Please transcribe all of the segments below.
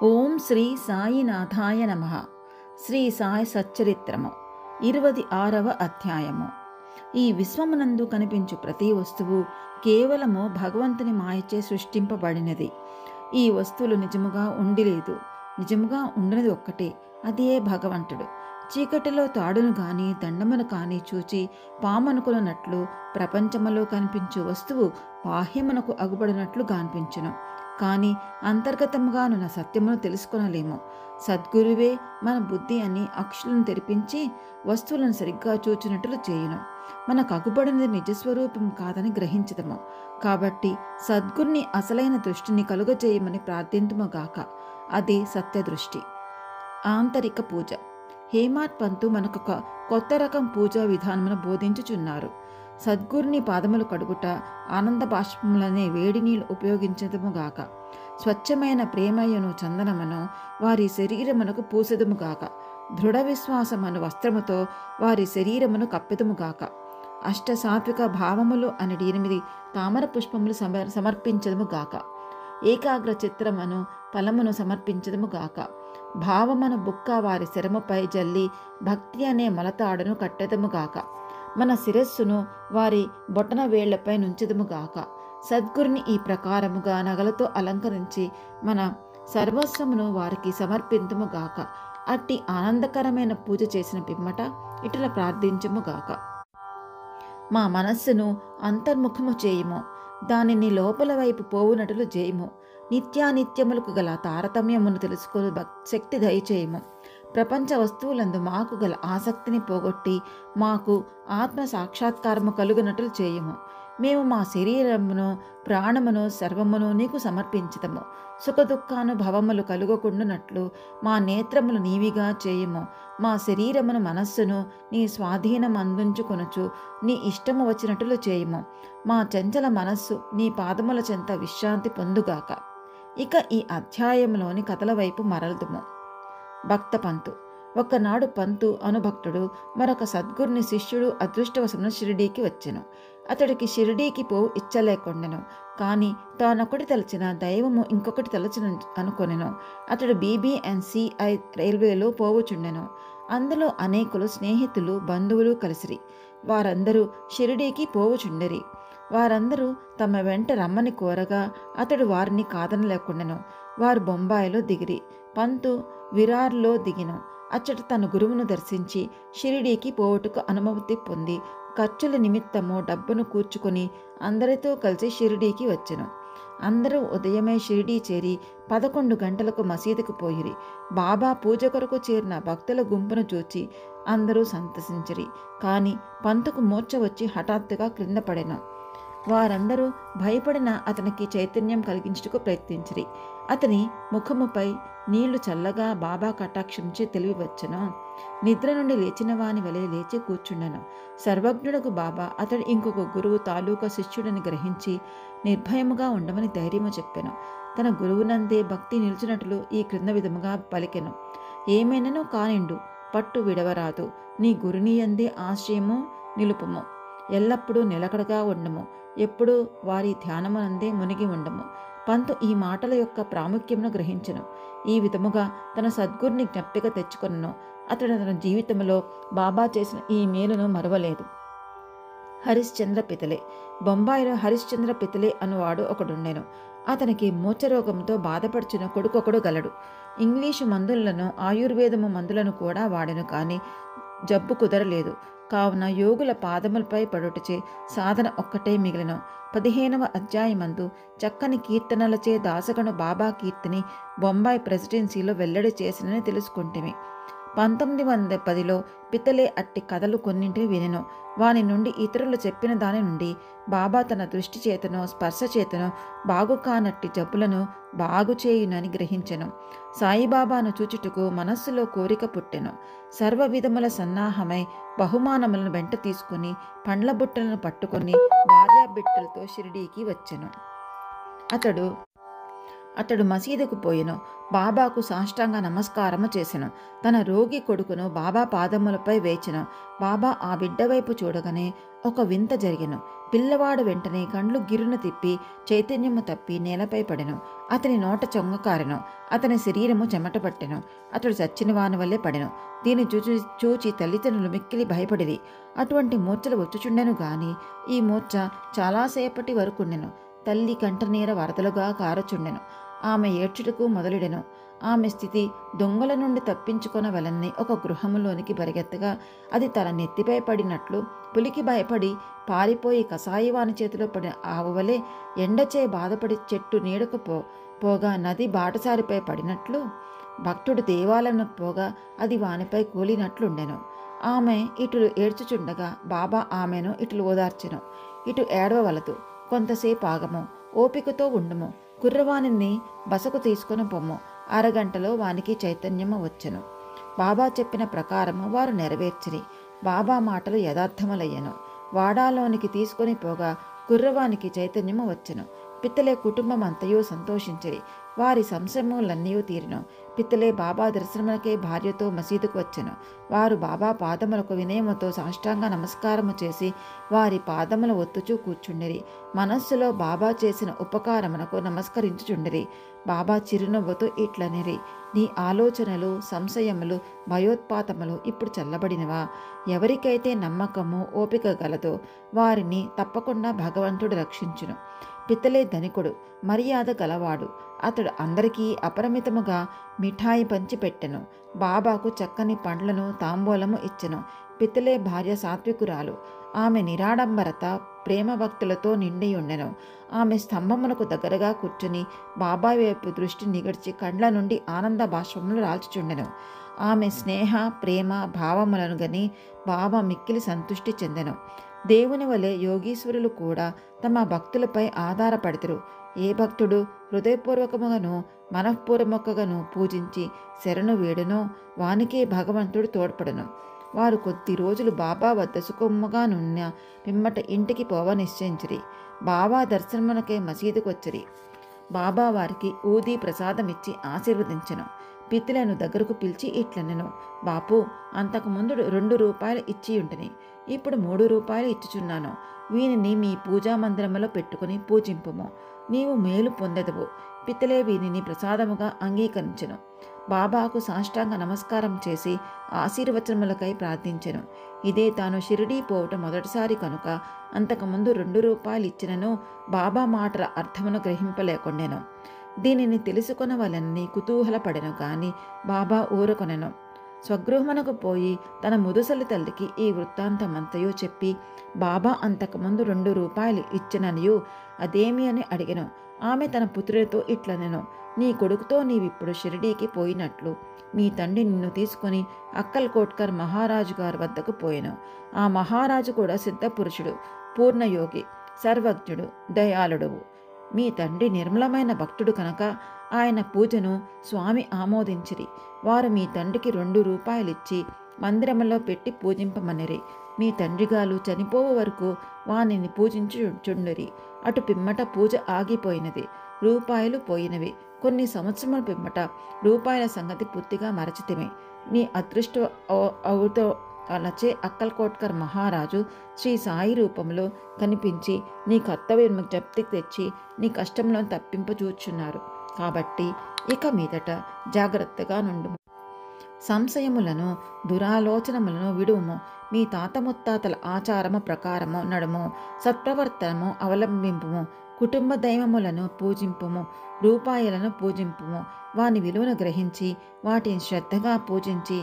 ఓం శ్రీ సాయినాథాయ నమః. శ్రీ సాయి సచ్చరిత్రము 26వ అధ్యాయము. ఈ విశ్వమునందు కనిపించు ప్రతి వస్తువు కేవలము భగవంతుని మాయచే సృష్టింపబడినది. ఈ వస్తువులు నిజముగా ఉండిలేదు. నిజముగా ఉండినది ఒక్కటే, అదే భగవంతుడు. చీకటిలో తాడును గాని దండమును కాని చూచి పామనుకున్నట్లు ప్రపంచములో కనిపించు వస్తువు బాహ్యమునకు అగుపడినట్లు కనిపించును. కానీ అంతర్గతముగానున్న సత్యమును తెలుసుకొనలేము. సద్గురువే మన బుద్ధి అని అక్షులను తెరిపించి వస్తువులను సరిగ్గా చూచినట్లు చేయును. మనకు అగుపడినది నిజస్వరూపం కాదని గ్రహించదము. కాబట్టి సద్గురుని అసలైన దృష్టిని కలుగజేయమని ప్రార్థింతుముగాక. అది సత్యదృష్టి. ఆంతరిక పూజ. హేమాడ్ పంతు మనకు కొత్త రకం పూజా విధానమును బోధించుచున్నారు. సద్గురుని పాదములు కడుగుట, ఆనంద బాష్పములనే వేడి నీళ్లు ఉపయోగించదముగాక. స్వచ్ఛమైన ప్రేమయ్యను చందనమును వారి శరీరమునకు పూసెదముగాక. దృఢ విశ్వాసమును వస్త్రముతో వారి శరీరమును కప్పెదముగాక. అష్టసాత్విక భావములు అనేది 8 తామర పుష్పములు సమర్పించదముగాక. ఏకాగ్ర చిత్రమును ఫలమును సమర్పించదముగాక. భావమును బుక్క వారి శరముపై జల్లి భక్తి అనే మొలతాడును కట్టెదముగాక. మన శిరస్సును వారి బొటన వేళ్లపై నుంచెదముగాక. సద్గురుని ఈ ప్రకారముగా నగలతో అలంకరించి మన సర్వస్వమును వారికి సమర్పింతుముగాక. అట్టి ఆనందకరమైన పూజ చేసిన పిమ్మట ఇటుల ప్రార్థించుముగాక. మా మనస్సును అంతర్ముఖము చేయుము, దానిని లోపల వైపు పోవునట్లు చేయుము. నిత్యానిత్యములకు గల తారతమ్యమును తెలుసుకొని శక్తి దయచేయము. ప్రపంచ వస్తువులందు మాకు గల ఆసక్తిని పోగొట్టి మాకు ఆత్మ సాక్షాత్కారము కలుగునట్లు చేయము. మేము మా శరీరమును ప్రాణమును సర్వమును నీకు సమర్పించదము. సుఖదుఖానుభవములు కలుగకుండునట్లు మా నేత్రములు నీవిగా చేయము. మా శరీరమును మనస్సును నీ స్వాధీనం అందించుకొనుచు నీ ఇష్టము వచ్చినట్లు చేయము. మా చంచల మనస్సు నీ పాదముల చెంత విశ్రాంతి పొందుగాక. ఇక ఈ అధ్యాయంలోని కథల వైపు మరలుదుము. భక్త పంతు. ఒకనాడు పంతు అనుభక్తుడు మరొక సద్గురుని శిష్యుడు అదృష్టవశమున షిరిడీకి వచ్చెను. అతడికి షిరిడీకి పోవు ఇచ్చలేకుండెను. కానీ తానొకటి తలచిన దైవము ఇంకొకటి తలచిన అనుకొనెను. అతడు BBNCI రైల్వేలో పోవుచుండెను. అందులో అనేకులు స్నేహితులు బంధువులు కలిసిరి. వారందరూ షిరిడీకి పోవుచుండెరి. వారందరూ తమ వెంట రమ్మని కోరగా అతడు వారిని కాదనలేకుండెను. వారు బొంబాయిలో దిగిరి. పంతు విరార్లో దిగిన. అచ్చట తన గురువును దర్శించి షిరిడీకి పోవుటకు అనుమతి పొంది ఖర్చుల నిమిత్తము డబ్బును కూర్చుకొని అందరితో కలిసి షిరిడీకి వచ్చెను. అందరూ ఉదయమే షిరిడీ చేరి 11 గంటలకు మసీదుకు పోయిరి. బాబా పూజ కొరకు చేరిన భక్తుల గుంపును చూచి అందరూ సంతసించిరి. కానీ పంతుకు మూర్ఛ వచ్చి హఠాత్తుగా క్రింద పడెను. వారందరూ భయపడిన అతనికి చైతన్యం కలిగించుటకు ప్రయత్నించిరి. అతని ముఖముపై నీళ్లు చల్లగా బాబా కటాక్షించి తెలివి వచ్చెను. నిద్ర నుండి లేచిన వాని వలె లేచి కూర్చుండెను. సర్వజ్ఞుడకు బాబా అతడు ఇంకొక గురువు తాలూకా శిష్యుడని గ్రహించి నిర్భయముగా ఉండమని ధైర్యము చెప్పెను. తన గురువునందే భక్తి నిలిచినట్లు ఈ క్రింద విధముగా పలికెను. ఏమైనను కానిండు, పట్టు విడవరాదు. నీ గురునియందే ఆశ్రయము నిలుపుము. ఎల్లప్పుడూ నిలకడగా ఉండము. ఎప్పుడూ వారి ధ్యానమునందే మునిగి ఉండము. పంతు ఈ మాటల యొక్క ప్రాముఖ్యమును గ్రహించెను. ఈ విధముగా తన సద్గురుని జ్ఞప్తిక తెచ్చుకొనెను. అతడు తన జీవితంలో బాబా చేసిన ఈ మేలును మరవలేదు. హరిశ్చంద్ర పితలే. బొంబాయిలో హరిశ్చంద్ర పితలే అనువాడు ఒకడుండెను. అతనికి మూర్ఛరోగంతో బాధపడుచున్న కొడుకొకడు గలడు. ఇంగ్లీషు మందులను ఆయుర్వేదము మందులను కూడా వాడెను. కానీ జబ్బు కుదరలేదు. కావున యోగుల పాదములపై పడుటచే సాధన ఒక్కటే మిగిలిన. 15వ అధ్యాయమందు చక్కని కీర్తనలచే దాసగను బాబా కీర్తిని బొంబాయి ప్రెసిడెన్సీలో వెల్లడి చేసినని తెలుసుకుంటేమి. 1910లో పితలే అట్టి కథలు కొన్నింటిని వినెను. వాని నుండి ఇతరులు చెప్పిన దాని నుండి బాబా తన దృష్టి చేతనో స్పర్శ చేతనో బాగు కానట్టి జబ్బులను బాగు చేయునని గ్రహించెను. సాయిబాబాను చూచుటకు మనస్సులో కోరిక పుట్టెను. సర్వ విధముల సన్నాహమై బహుమానములను వెంట తీసుకుని పండ్ల బుట్టలను పట్టుకొని భార్యాబిడ్డలతో షిరిడీకి వచ్చెను. అతడు అతడు మసీదుకు పోయెను. బాబాకు సాష్టాంగ నమస్కారము చేసెను. తన రోగి కొడుకును బాబా పాదములపై వేచెను. బాబా ఆ బిడ్డ వైపు చూడగానే ఒక వింత జరిగెను. పిల్లవాడు వెంటనే కండ్లు గిర్రున తిప్పి చైతన్యము తప్పి నేలపై పడెను. అతని నోట చొంగ కారెను. అతని శరీరము చెమట పట్టెను. అతడు చచ్చిన వాని వల్లే పడెను. దీన్ని చూచి తల్లిదండ్రులు మిక్కిలి భయపడిరి. అటువంటి మూర్ఛలు వచ్చుచుండెను గాని ఈ మూర్ఛ చాలాసేపటి వరకుండెను. తల్లి కంటనీర వరదలుగా కారచుండెను. ఆమె ఏడ్చుటకు మొదలెడెను. ఆమె స్థితి దొంగల నుండి తప్పించుకొనవలన్ని ఒక గృహములోనికి పరిగెత్తగా అది తన నెత్తిపై పడినట్లు పులికి భయపడి పారిపోయి కసాయివాని చేతిలో పడిన ఆవువలే ఎండచే బాధపడి చెట్టు నీడకు పోగా నది బాటసారిపై పడినట్లు భక్తుడు దేవాలయంకు పోగా అది వానిపై కూలినట్లుండెను. ఆమె ఇటులు ఏడ్చుచుండగా బాబా ఆమెను ఇటులు ఓదార్చెను. ఇటు ఏడవవలదు, కొంతసేపు ఆగము, ఓపికతో ఉండుము, కుర్రవాణిని బసకు తీసుకుని పొమ్ము. అరగంటలో వానికి చైతన్యము వచ్చెను. బాబా చెప్పిన ప్రకారము వారు నెరవేర్చిరి. బాబా మాటలు యథార్థములయ్యెను. వాడాలోనికి తీసుకొని పోగా కుర్రవానికి చైతన్యము వచ్చెను. పిత్తలే కుటుంబం అంతయు సంతోషించిరి. వారి సంశయములన్నీ తీరిను. పిత్తలే బాబా దర్శనములకే భార్యతో మసీదుకు వచ్చెను. వారు బాబా పాదములకు వినయముతో సాష్టాంగ నమస్కారము చేసి వారి పాదముల ఒత్తుచూ కూర్చుండిరి. మనస్సులో బాబా చేసిన ఉపకారమునకు నమస్కరించుచుండిరి. బాబా చిరునవ్వుతో ఇట్లనిరి, నీ ఆలోచనలు, సంశయములు, భయోత్పాతములు ఇప్పుడు చల్లబడినవా? ఎవరికైతే నమ్మకము, ఓపిక గలదో వారిని తప్పకుండా భగవంతుడు రక్షించును. పిత్తలే ధనికుడు, మర్యాద గలవాడు. అతడు అందరికీ అపరిమితముగా మిఠాయి పంచి పెట్టెను. బాబాకు చక్కని పండ్లను తాంబూలము ఇచ్చెను. పిత్తలే భార్య సాత్వికురాలు. ఆమె నిరాడంబరత, ప్రేమ భక్తులతో నిండి ఉండెను. ఆమె స్తంభమునకు దగ్గరగా కూర్చుని బాబా వైపు దృష్టి నిగడ్చి కండ్ల నుండి ఆనంద బాష్పములు రాల్చుచుండెను. ఆమె స్నేహ, ప్రేమ భావములను గని బాబా మిక్కిలి సంతృష్టి చెందెను. దేవుని వలె యోగీశ్వరులు కూడా తమ భక్తులపై ఆధారపడతారు. ఏ భక్తుడు హృదయపూర్వకముగాను మనఃపూర్వకముగాను పూజించి శరణు వేడునో వానికే భగవంతుడు తోడ్పడను. వారు కొద్ది రోజులు బాబా వద్ద సుఖముగా నున్న పిమ్మట ఇంటికి పోవ నిశ్చయించిరి. బాబా దర్శనమునకై మసీదుకు వచ్చిరి. బాబా వారికి ఊది ప్రసాదమిచ్చి ఆశీర్వదించెను. పిత్తులను దగ్గరకు పిలిచి ఇట్లనెను, బాపు, అంతకుముందు 2 రూపాయలు ఇచ్చి ఉంటని, ఇప్పుడు 3 రూపాయలు ఇచ్చుచున్నాను. వీనిని మీ పూజా మందిరములో పెట్టుకుని పూజింపుము, నీవు మేలు పొందెదవు. పిత్తలే వీనిని ప్రసాదముగా అంగీకరించెను. బాబాకు సాష్టాంగ నమస్కారం చేసి ఆశీర్వచనములకై ప్రార్థించెను. ఇదే తాను షిరిడీ పోవటం మొదటిసారి కనుక అంతకుముందు 2 రూపాయలు ఇచ్చినను బాబా మాటల అర్థమును గ్రహింపలేకుండెను. దీనిని తెలుసుకొనవలనని కుతూహలపడెను గాని బాబా ఊరకొనెను. స్వగృహమునకు పోయి తన ముదుసలి తల్లికి ఈ వృత్తాంతమంతయు చెప్పి బాబా అంతకుముందు 2 రూపాయలు ఇచ్చిననియు అదేమి అని అడిగెను. ఆమె తన పుత్రుడితో ఇట్లనెను, నీ కొడుకుతో నీవిప్పుడు షిరిడీకి పోయినట్లు మీ తండ్రి నిన్ను తీసుకుని అక్కల్కోట్కర్ మహారాజు గారి వద్దకు పోయెను. ఆ మహారాజు కూడా సిద్ధపురుషుడు, పూర్ణయోగి, సర్వజ్ఞుడు, దయాళుడువు. మీ తండ్రి నిర్మలమైన భక్తుడు కనుక ఆయన పూజను స్వామి ఆమోదించిరి. వారు మీ తండ్రికి 2 రూపాయలిచ్చి మందిరములో పెట్టి పూజింపమనిరి. మీ తండ్రిగాలు చనిపోవు వరకు వానిని పూజించుచుండిరి. అటు పిమ్మట పూజ ఆగిపోయినది. రూపాయలు పోయినవి. కొన్ని సంవత్సరముల పిమ్మట రూపాయల సంగతి పూర్తిగా మరచితిమి. నీ అదృష్ట అవుతో అలచే అక్కల్కోట్కర్ మహారాజు శ్రీ సాయి రూపంలో కనిపించి నీ కర్తవ్యం జప్తికి తెచ్చి నీ కష్టంలో తప్పింపచూచున్నారు. కాబట్టి ఇక మీదట జాగ్రత్తగా నుండుము. సంశయములను, దురాలోచనములను విడుము. మీ తాత ముత్తాతల ఆచారము ప్రకారము నడుము. సత్ప్రవర్తనము అవలంబింపుము. కుటుంబ దైవములను పూజింపుము. రూపాయలను పూజింపుము. వాని విలువను గ్రహించి వాటిని శ్రద్ధగా పూజించి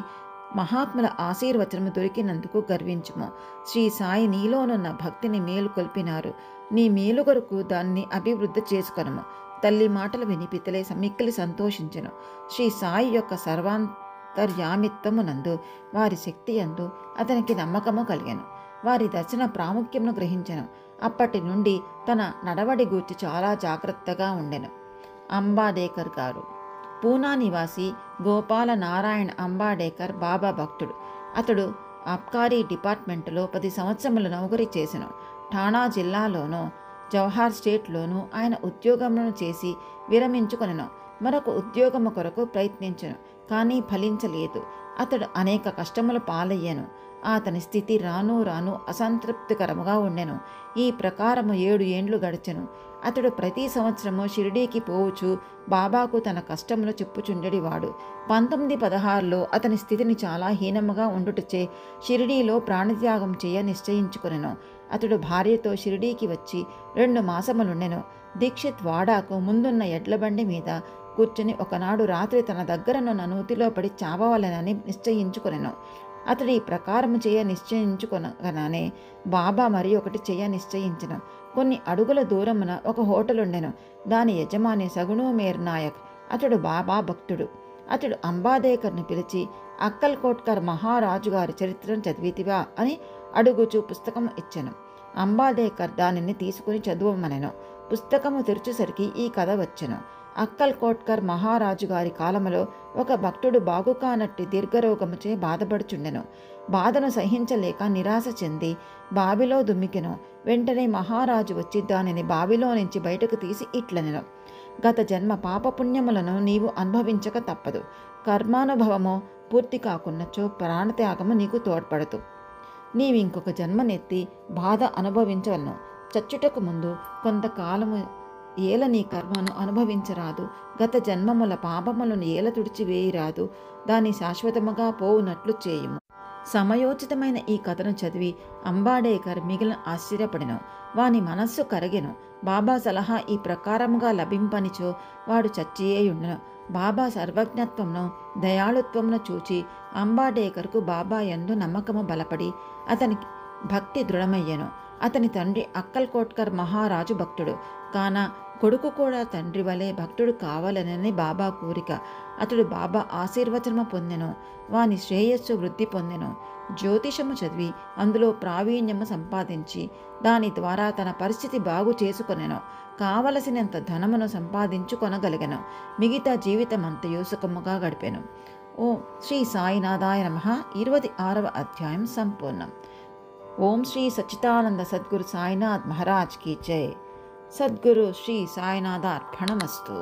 మహాత్ముల ఆశీర్వచనము దొరికినందుకు గర్వించుము. శ్రీ సాయి నీలోనున్న భక్తిని మేలుకొల్పినారు. నీ మేలు కొరకు దాన్ని అభివృద్ధి చేసుకొనుము. తల్లి మాటలు విని పితలే మిక్కిలి సంతోషించెను. శ్రీ సాయి యొక్క సర్వాంతర్యామిత్వమునందు వారి శక్తి యందు అతనికి నమ్మకము కలిగెను. వారి దర్శన ప్రాముఖ్యమును గ్రహించెను. అప్పటి నుండి తన నడవడి గూర్చి చాలా జాగ్రత్తగా ఉండెను. అంబాడేకర్ గారు పూనా నివాసి గోపాల నారాయణ అంబాడేకర్ బాబా భక్తుడు. అతడు అబ్కారీ డిపార్ట్మెంటులో 10 సంవత్సరములు నౌకరీ చేసెను. ఠాణా జిల్లాలోనూ జవహర్ స్టేట్లోనూ ఆయన ఉద్యోగములను చేసి విరమించుకొనెను. మరొక ఉద్యోగము కొరకు ప్రయత్నించెను, కానీ ఫలించలేదు. అతడు అనేక కష్టముల పాలయ్యెను. అతని స్థితి రాను రాను అసంతృప్తికరముగా ఉండెను. ఈ ప్రకారము 7 ఏండ్లు గడిచెను. అతడు ప్రతి సంవత్సరము షిరిడీకి పోవచ్చు బాబాకు తన కష్టములు చెప్పుచుండెడివాడు. 1916లో అతని స్థితిని చాలా హీనముగా ఉండుటచే షిరిడీలో ప్రాణత్యాగం చేయ నిశ్చయించుకొనెను. అతడు భార్యతో షిరిడీకి వచ్చి 2 మాసములుండెను. దీక్షిత్ వాడాకు ముందున్న ఎడ్లబండి మీద కూర్చుని ఒకనాడు రాత్రి తన దగ్గరనున్న నూతిలో పడి చావవలెనని నిశ్చయించుకొనెను. అతడు ఈ ప్రకారము చేయ నిశ్చయించుకొనగానే బాబా మరి ఒకటి చేయ నిశ్చయించెను. కొన్ని అడుగుల దూరమున ఒక హోటల్ ఉండెను. దాని యజమాని సగుణు మేర్ నాయక్. అతడు బాబా భక్తుడు. అతడు అంబాదేకర్ని పిలిచి, అక్కల్ కోట్కర్ మహారాజు గారి చరిత్రను చదివితివా అని అడుగుచూ పుస్తకం ఇచ్చెను. అంబాదేకర్ దానిని తీసుకుని చదువమనెను. పుస్తకము తెరుచుసరికి ఈ కథ వచ్చెను. అక్కల్ కోట్కర్ మహారాజు గారి కాలములో ఒక భక్తుడు బాగుకానట్టి దీర్ఘరోగముచే బాధపడుచుండెను. బాధను సహించలేక నిరాశ చెంది బావిలో దుమ్మికెను. వెంటనే మహారాజు వచ్చి దానిని బావిలో నుంచి బయటకు తీసి ఇట్లనెను, గత జన్మ పాపపుణ్యములను నీవు అనుభవించక తప్పదు. కర్మానుభవము పూర్తి కాకున్నచో ప్రాణత్యాగము నీకు తోడ్పడదు. నీవింకొక జన్మనెత్తి బాధ అనుభవించవలను. చచ్చుటకు ముందు కొంతకాలము ఏల నీ కర్మను అనుభవించరాదు. గత జన్మముల పాపములను ఏల తుడిచివేయరాదు. దాన్ని శాశ్వతముగా పోవునట్లు చేయుము. సమయోచితమైన ఈ కథను చదివి అంబాడేకర్ మిగిలిన ఆశ్చర్యపడెను. వాని మనస్సు కరగెను. బాబా సలహా ఈ ప్రకారముగా లభింపనిచో వాడు చచ్చియేయుండెను. బాబా సర్వజ్ఞత్వమును దయాళుత్వమును చూచి అంబాడేకర్కు బాబా యందు నమ్మకము బలపడి అతనికి భక్తి దృఢమయ్యెను. అతని తండ్రి అక్కల్ కోట్కర్ మహారాజు భక్తుడు కాన కొడుకు కూడా తండ్రి వలె భక్తుడు కావాలనని బాబా కోరిక. అతడు బాబా ఆశీర్వచనము పొందెను. వాని శ్రేయస్సు వృద్ధి పొందెను. జ్యోతిషము చదివి అందులో ప్రావీణ్యము సంపాదించి దాని ద్వారా తన పరిస్థితి బాగు చేసుకొనెను. కావలసినంత ధనమును సంపాదించుకొనగలిగెను. మిగతా జీవితమంతయు సుఖముగా గడిపెను. ఓం శ్రీ సాయినాథాయ నమః. 26వ అధ్యాయం సంపూర్ణం. ఓం శ్రీ సచ్చిదానంద సద్గురు సాయినాథ్ మహారాజ్ కీ జై. సద్గురు శ్రీ సాయినాథార్పణమస్తు.